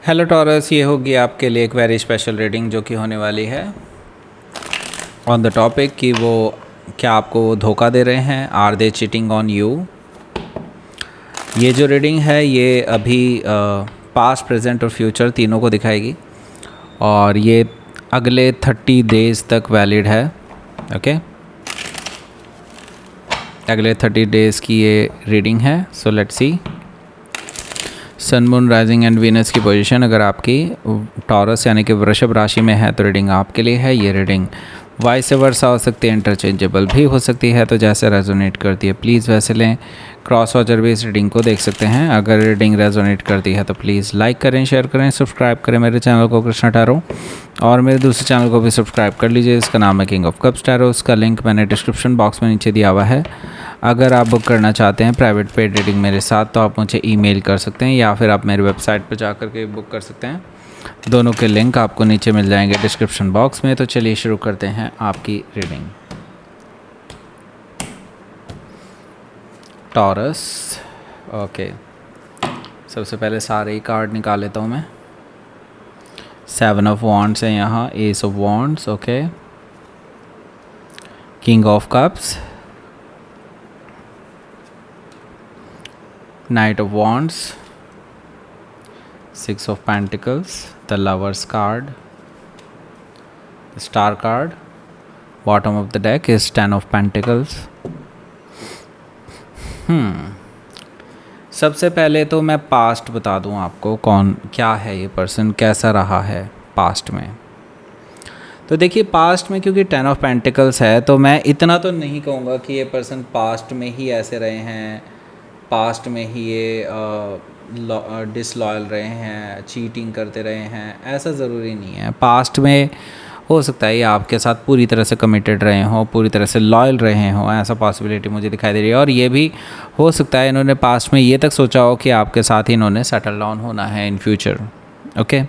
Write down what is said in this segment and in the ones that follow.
Hello taurus, ये होगी आपके लिए एक वेरी स्पेशल रीडिंग जो कि होने वाली है ऑन द टॉपिक कि वो क्या आपको धोखा दे रहे हैं, are they cheating on you. ये जो रीडिंग है ये अभी पास्ट, प्रेजेंट और फ्यूचर तीनों को दिखाएगी और ये अगले 30 डेज़ तक वैलिड है। ओके, अगले 30 डेज़ की ये रीडिंग है। So let's see. Sun, moon, rising and Venus की पोजीशन अगर आपकी टॉरस यानी कि वृषभ राशि में है तो रीडिंग आपके लिए है। ये रीडिंग वाइस वर्सा हो सकती है, इंटरचेंजेबल भी हो सकती है, तो जैसे रेजोनेट करती है प्लीज़ वैसे लें। क्रॉस वॉचर भी इस रीडिंग को देख सकते हैं। अगर रीडिंग रेजोनेट करती है तो प्लीज़ लाइक करें, शेयर करें, सब्सक्राइब करें मेरे चैनल को कृष्णा टैरो, और मेरे दूसरे चैनल को भी सब्सक्राइब कर लीजिए। इसका नाम है किंग ऑफ कप्स टैरो। उसका लिंक मैंने डिस्क्रिप्शन बॉक्स में नीचे दिया हुआ है। अगर आप बुक करना चाहते हैं प्राइवेट पेड रीडिंग मेरे साथ तो आप मुझे ईमेल कर सकते हैं या फिर आप मेरी वेबसाइट पर जा कर के बुक कर सकते हैं। दोनों के लिंक आपको नीचे मिल जाएंगे डिस्क्रिप्शन बॉक्स में। तो चलिए शुरू करते हैं आपकी रीडिंग। टॉरस, ओके, सबसे पहले सारे ही कार्ड निकाल लेता हूँ मैं। 7 ऑफ वॉन्ड्स है यहाँ, S of wands, okay, king of cups, night of wands, 6 of Pentacles, the Lovers card, the Star card, bottom of the deck is 10 of Pentacles. सबसे पहले तो मैं पास्ट बता दूं आपको, कौन क्या है ये पर्सन, कैसा रहा है पास्ट में। तो देखिए पास्ट में क्योंकि 10 of Pentacles है तो मैं इतना तो नहीं कहूँगा कि ये पर्सन पास्ट में ही ऐसे रहे हैं, पास्ट में ही ये डिसलॉयल रहे हैं, चीटिंग करते रहे हैं, ऐसा ज़रूरी नहीं है। पास्ट में हो सकता है ये आपके साथ पूरी तरह से कमिटेड रहे हों, पूरी तरह से लॉयल रहे हों, ऐसा पॉसिबिलिटी मुझे दिखाई दे रही है। और ये भी हो सकता है इन्होंने पास्ट में ये तक सोचा हो कि आपके साथ ही इन्होंने सेटल डाउन होना है इन फ्यूचर। ओके,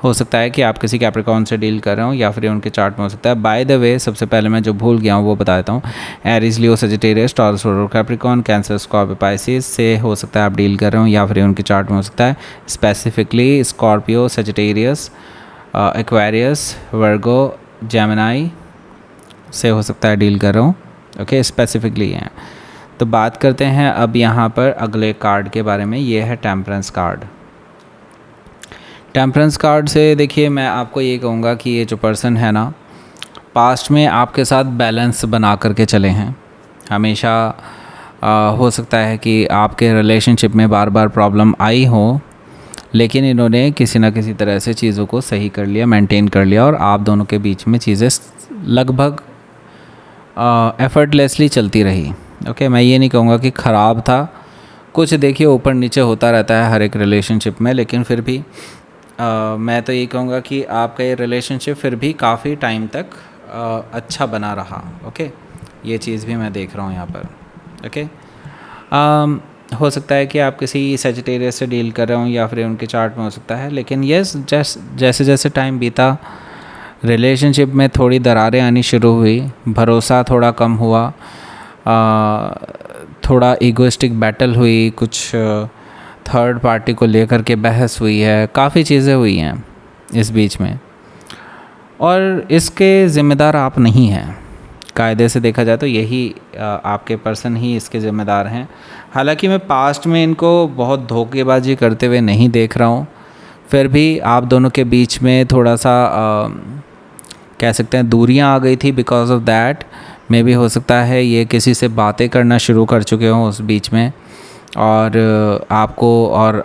हो सकता है कि आप किसी कैप्रिकॉर्न से डील कर रहे हो या फिर उनके चार्ट में हो सकता है। बाय द वे, सबसे पहले मैं जो भूल गया हूँ वो बता देता हूँ। एरीज, लियो, सजिटेरियस, टॉरस और कैप्रिकॉर्न, कैंसर, स्कॉर्पियो, पाइसिस से हो सकता है आप डील कर रहे हो या फिर उनके चार्ट में हो सकता है। स्पेसिफिकली स्कॉर्पियो, सजिटेरियस, एक्वेरियस, वर्गो, जेमिनाई से हो सकता है डील कर रहा हूँ। ओके, स्पेसिफिकली हैं। तो बात करते हैं अब यहाँ पर अगले कार्ड के बारे में। ये है टेम्परेंस कार्ड। टेम्परेंस कार्ड से देखिए मैं आपको ये कहूँगा कि ये जो पर्सन है ना, पास्ट में आपके साथ बैलेंस बना करके चले हैं हमेशा। हो सकता है कि आपके रिलेशनशिप में बार बार प्रॉब्लम आई हो, लेकिन इन्होंने किसी ना किसी तरह से चीज़ों को सही कर लिया, मेंटेन कर लिया, और आप दोनों के बीच में चीज़ें लगभग एफर्टलेसली चलती रही। ओके, मैं ये नहीं कहूँगा कि ख़राब था, कुछ देखिए ऊपर नीचे होता रहता है हर एक रिलेशनशिप में, लेकिन फिर भी मैं तो ये कहूँगा कि आपका ये रिलेशनशिप फिर भी काफ़ी टाइम तक अच्छा बना रहा। ओके, ये चीज़ भी मैं देख रहा हूँ यहाँ पर। ओके, हो सकता है कि आप किसी सजिटेरियस से डील कर रहे हो या फिर उनके चार्ट में हो सकता है, लेकिन यस, जैसे जैसे टाइम बीता रिलेशनशिप में थोड़ी दरारें आनी शुरू हुई, भरोसा थोड़ा कम हुआ, थोड़ा ईगोइस्टिक बैटल हुई, कुछ थर्ड पार्टी को लेकर के बहस हुई है, काफ़ी चीज़ें हुई हैं इस बीच में, और इसके ज़िम्मेदार आप नहीं हैं। कायदे से देखा जाए तो यही आपके पर्सन ही इसके ज़िम्मेदार हैं। हालांकि मैं पास्ट में इनको बहुत धोखेबाजी करते हुए नहीं देख रहा हूँ, फिर भी आप दोनों के बीच में थोड़ा सा कह सकते हैं दूरियां आ गई थी। बिकॉज ऑफ दैट मे भी हो सकता है ये किसी से बातें करना शुरू कर चुके हों उस बीच में, और आपको और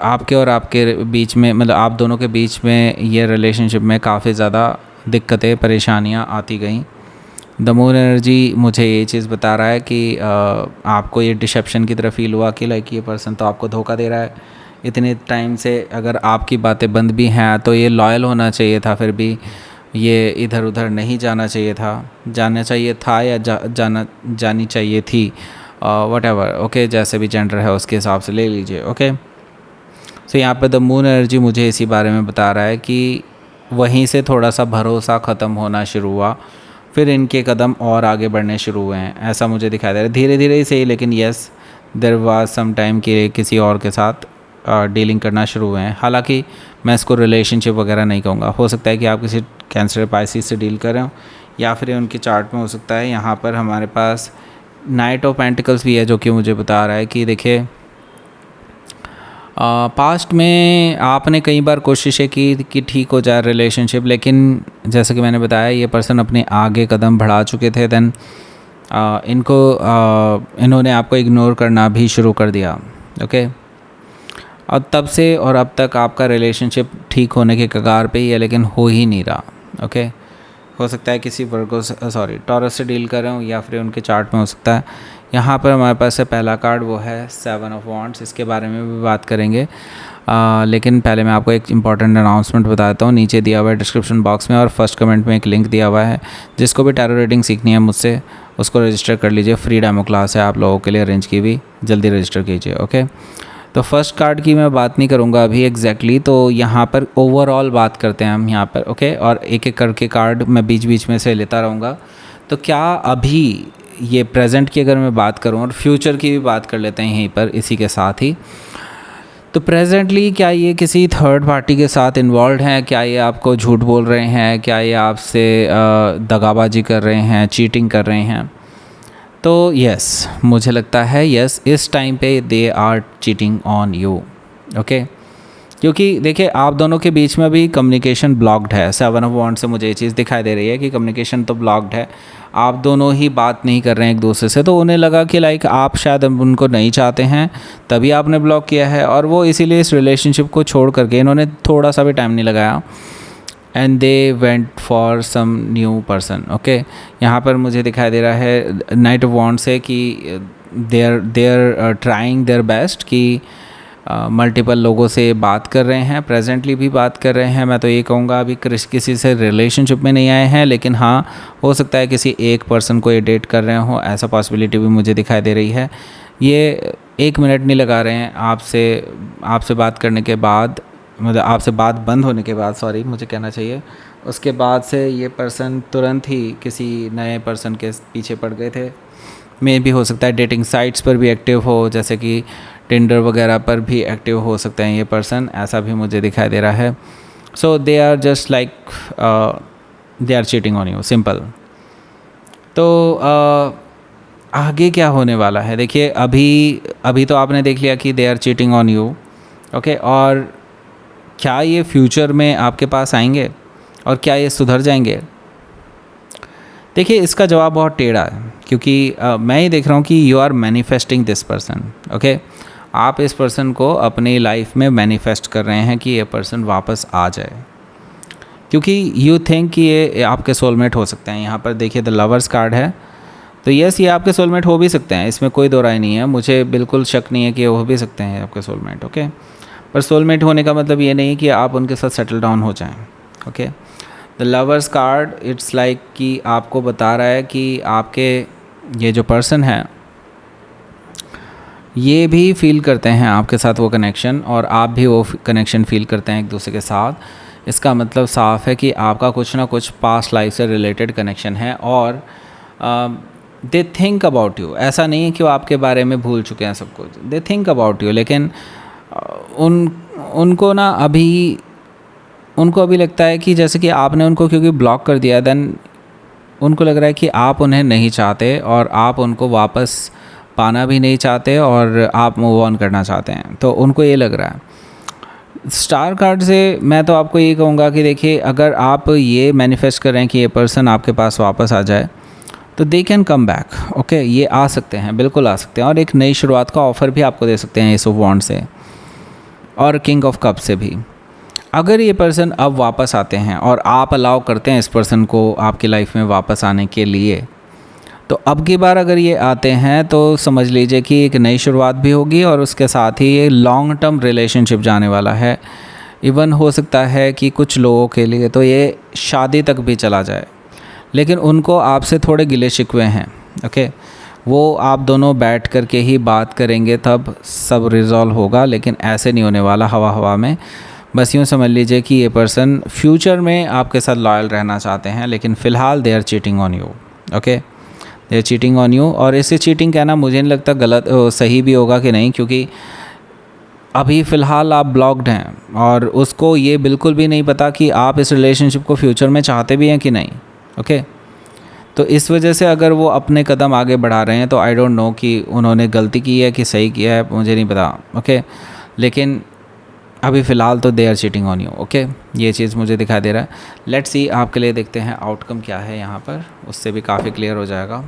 आपके और आपके बीच में, मतलब आप दोनों के बीच में ये रिलेशनशिप में काफ़ी ज़्यादा दिक्कतें, परेशानियां आती गईं। द मून एनर्जी मुझे ये चीज़ बता रहा है कि आपको ये डिसेप्शन की तरह फील हुआ कि लाइक ये पर्सन तो आपको धोखा दे रहा है इतने टाइम से। अगर आपकी बातें बंद भी हैं तो ये लॉयल होना चाहिए था, फिर भी ये इधर उधर नहीं जाना चाहिए था, जाना चाहिए था या जानी चाहिए थी, वट एवर। ओके, जैसे भी जेंडर है उसके हिसाब से ले लीजिए। ओके, सो यहाँ पे द मून एनर्जी मुझे इसी बारे में बता रहा है कि वहीं से थोड़ा सा भरोसा ख़त्म होना शुरू हुआ, फिर इनके कदम और आगे बढ़ने शुरू हुए हैं, ऐसा मुझे दिखाई दे रहा है। धीरे धीरे ही सही, लेकिन yes, there was some time कि किसी और के साथ डीलिंग करना शुरू हुए हैं। हालांकि मैं इसको रिलेशनशिप वगैरह नहीं कहूँगा। हो सकता है कि आप किसी कैंसर पाइसिस से डील कर रहे हो, या फिर उनके चार्ट में हो सकता है। यहाँ पर हमारे पास नाइट ऑफ पेंटिकल्स भी है, जो कि मुझे बता रहा है कि देखिए पास्ट में आपने कई बार कोशिशें की कि ठीक हो जाए रिलेशनशिप, लेकिन जैसे कि मैंने बताया ये पर्सन अपने आगे कदम बढ़ा चुके थे। देन इन्होंने आपको इग्नोर करना भी शुरू कर दिया। ओके, और तब से और अब तक आपका रिलेशनशिप ठीक होने के कगार पे ही है, लेकिन हो ही नहीं रहा। ओके, हो सकता है किसी वर्गो से टॉरस से डील कर रहे हो, या फिर उनके चार्ट में हो सकता है। यहाँ पर हमारे पास है पहला कार्ड, वो है 7 ऑफ वॉन्ड्स। इसके बारे में भी बात करेंगे, लेकिन पहले मैं आपको एक इम्पॉर्टेंट अनाउंसमेंट बताता हूँ। नीचे दिया हुआ है डिस्क्रिप्शन बॉक्स में और फर्स्ट कमेंट में एक लिंक दिया हुआ है। जिसको भी टैरो रीडिंग सीखनी है मुझसे, उसको रजिस्टर कर लीजिए। फ्री डेमो क्लास है आप लोगों के लिए अरेंज की हुई, जल्दी रजिस्टर कीजिए। ओके, तो फर्स्ट कार्ड की मैं बात नहीं करूँगा अभी एग्जैक्टली, तो यहाँ पर ओवरऑल बात करते हैं हम यहाँ पर। ओके, और एक एक करके कार्ड मैं बीच बीच में से लेता रहूँगा। तो क्या अभी ये प्रेजेंट की अगर मैं बात करूँ और फ्यूचर की भी बात कर लेते हैं यहीं पर इसी के साथ ही। तो प्रेजेंटली क्या ये किसी थर्ड पार्टी के साथ इन्वॉल्व हैं? क्या ये आपको झूठ बोल रहे हैं? क्या ये आपसे दगाबाजी कर रहे हैं, चीटिंग कर रहे हैं? तो यस, मुझे लगता है यस, इस टाइम पे they are cheating on you. Okay, क्योंकि देखिए आप दोनों के बीच में भी कम्युनिकेशन ब्लॉक्ड है। 7 ऑफ वॉन्ड्स से मुझे ये चीज़ दिखाई दे रही है कि कम्युनिकेशन तो ब्लॉक्ड है, आप दोनों ही बात नहीं कर रहे हैं एक दूसरे से। तो उन्हें लगा कि लाइक आप शायद उनको नहीं चाहते हैं, तभी आपने ब्लॉक किया है, और वो इसीलिए इस रिलेशनशिप को छोड़ करके इन्होंने थोड़ा सा भी टाइम नहीं लगाया and they went for some new person. Okay, यहाँ पर मुझे दिखाई दे रहा है नाइट ऑफ वॉन्ड्स से कि they are trying their best, कि मल्टीपल लोगों से बात कर रहे हैं, प्रेजेंटली भी बात कर रहे हैं। मैं तो ये कहूँगा अभी किसी से रिलेशनशिप में नहीं आए हैं, लेकिन हाँ हो सकता है किसी एक पर्सन को ये डेट कर रहे हो, ऐसा पॉसिबिलिटी भी मुझे दिखाई दे रही है। ये 1 मिनट नहीं लगा रहे हैं आपसे बात करने के बाद, मतलब आपसे बात बंद होने के बाद, सॉरी मुझे कहना चाहिए, उसके बाद से ये पर्सन तुरंत ही किसी नए पर्सन के पीछे पड़ गए थे। मे भी हो सकता है डेटिंग साइट्स पर भी एक्टिव हो, जैसे कि टिंडर वगैरह पर भी एक्टिव हो सकते हैं ये पर्सन, ऐसा भी मुझे दिखाई दे रहा है। So they are just like they are cheating on you, simple. तो आगे क्या होने वाला है? देखिए अभी तो आपने देख लिया कि they are cheating on you. Okay, और क्या ये फ्यूचर में आपके पास आएंगे और क्या ये सुधर जाएंगे? देखिए इसका जवाब बहुत टेढ़ा है, क्योंकि मैं ही देख रहा हूँ कि you are manifesting this person. Okay, आप इस पर्सन को अपनी लाइफ में मैनिफेस्ट कर रहे हैं कि ये पर्सन वापस आ जाए, क्योंकि यू थिंक कि ये आपके सोलमेट हो सकते हैं। यहाँ पर देखिए द लवर्स कार्ड है, तो यस ये आपके सोलमेट हो भी सकते हैं, इसमें कोई दो राय नहीं है, मुझे बिल्कुल शक नहीं है कि हो भी सकते हैं आपके सोलमेट। ओके, पर सोलमेट होने का मतलब ये नहीं कि आप उनके साथ सेटल डाउन हो जाएं। Okay, the lovers card it's like कि आपको बता रहा है कि आपके ये जो पर्सन है ये भी फील करते हैं आपके साथ वो कनेक्शन, और आप भी वो कनेक्शन फील करते हैं एक दूसरे के साथ। इसका मतलब साफ है कि आपका कुछ ना कुछ पास्ट लाइफ से रिलेटेड कनेक्शन है, और दे थिंक अबाउट यू। ऐसा नहीं है कि वो आपके बारे में भूल चुके हैं सब कुछ, दे थिंक अबाउट यू, लेकिन उनको अभी लगता है कि जैसे कि आपने उनको क्योंकि ब्लॉक कर दिया, देन उनको लग रहा है कि आप उन्हें नहीं चाहते और आप उनको वापस पाना भी नहीं चाहते और आप मूव ऑन करना चाहते हैं। तो उनको ये लग रहा है। स्टार कार्ड से मैं तो आपको ये कहूँगा कि देखिए अगर आप ये मैनिफेस्ट कर रहे हैं कि ये पर्सन आपके पास वापस आ जाए, तो they can come back. Okay, ये आ सकते हैं, बिल्कुल आ सकते हैं, और एक नई शुरुआत का ऑफ़र भी आपको दे सकते हैं एस ऑफ वॉन्ड से और किंग ऑफ कप से भी। अगर ये पर्सन अब वापस आते हैं और आप अलाउ करते हैं इस पर्सन को आपकी लाइफ में वापस आने के लिए, तो अब की बार अगर ये आते हैं तो समझ लीजिए कि एक नई शुरुआत भी होगी, और उसके साथ ही ये लॉन्ग टर्म रिलेशनशिप जाने वाला है। इवन हो सकता है कि कुछ लोगों के लिए तो ये शादी तक भी चला जाए, लेकिन उनको आपसे थोड़े गिले शिकवे हैं। ओके, वो आप दोनों बैठ कर के ही बात करेंगे तब सब रिजॉल्व होगा, लेकिन ऐसे नहीं होने वाला हवा में। बस यूँ समझ लीजिए कि ये पर्सन फ्यूचर में आपके साथ लॉयल रहना चाहते हैं, लेकिन फ़िलहाल they are cheating on you. Okay, they are cheating on you, और इसे चीटिंग कहना मुझे नहीं लगता गलत सही भी होगा कि नहीं, क्योंकि अभी फ़िलहाल आप ब्लॉक्ड हैं और उसको ये बिल्कुल भी नहीं पता कि आप इस रिलेशनशिप को फ्यूचर में चाहते भी हैं कि नहीं। ओके, तो इस वजह से अगर वो अपने कदम आगे बढ़ा रहे हैं तो आई डोंट नो कि उन्होंने गलती की है कि सही किया है, मुझे नहीं पता। ओके, लेकिन अभी फ़िलहाल तो they are cheating on you. Okay, ये चीज़ मुझे दिखाई दे रहा है। लेट्स सी, आपके लिए देखते हैं आउटकम क्या है यहाँ पर, उससे भी काफ़ी क्लियर हो जाएगा।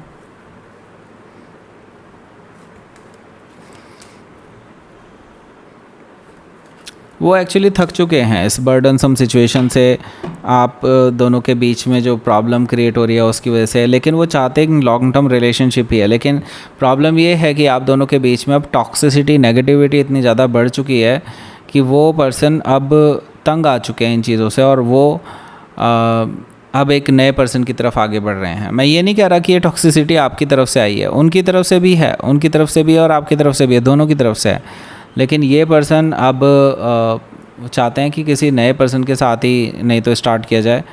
वो एक्चुअली थक चुके हैं इस बर्डनसम सिचुएशन से, आप दोनों के बीच में जो प्रॉब्लम क्रिएट हो रही है उसकी वजह से। लेकिन वो चाहते हैं लॉन्ग टर्म रिलेशनशिप ही है, लेकिन प्रॉब्लम ये है कि आप दोनों के बीच में अब टॉक्सिसिटी, नेगेटिविटी इतनी ज़्यादा बढ़ चुकी है कि वो पर्सन अब तंग आ चुके हैं इन चीज़ों से, और वो अब एक नए पर्सन की तरफ आगे बढ़ रहे हैं। मैं ये नहीं कह रहा कि ये टॉक्सिसिटी आपकी तरफ से आई है, उनकी तरफ से भी है, उनकी तरफ से भी और आपकी तरफ से भी है, दोनों की तरफ से है। लेकिन ये पर्सन अब चाहते हैं कि किसी नए पर्सन के साथ ही नहीं तो स्टार्ट किया जाए।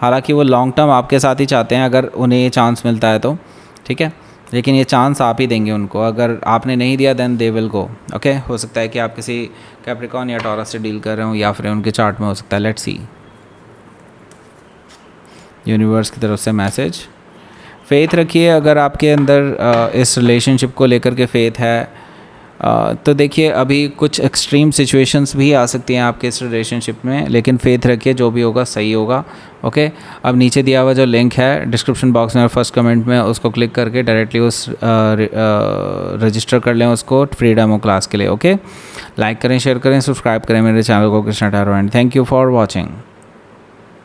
हालांकि वो लॉन्ग टर्म आपके साथ ही चाहते हैं अगर उन्हें ये चांस मिलता है तो, ठीक है। लेकिन ये चांस आप ही देंगे उनको, अगर आपने नहीं दिया then they will go. Okay, हो सकता है कि आप किसी कैप्रिकॉर्न या टॉरस से डील कर रहे हो, या फिर उनके चार्ट में हो सकता है। लेट्स सी, यूनिवर्स की तरफ से मैसेज। फेथ रखिए, अगर आपके अंदर इस रिलेशनशिप को लेकर के फेथ है तो देखिए अभी कुछ एक्सट्रीम सिचुएशंस भी आ सकती हैं आपके इस रिलेशनशिप में, लेकिन फेथ रखिए, जो भी होगा सही होगा। ओके, अब नीचे दिया हुआ जो लिंक है डिस्क्रिप्शन बॉक्स में और फर्स्ट कमेंट में, उसको क्लिक करके डायरेक्टली उस रजिस्टर कर लें उसको फ्री डेमो क्लास के लिए। ओके, लाइक करें, शेयर करें, सब्सक्राइब करें मेरे चैनल को Krishna tarot, and thank you for watching.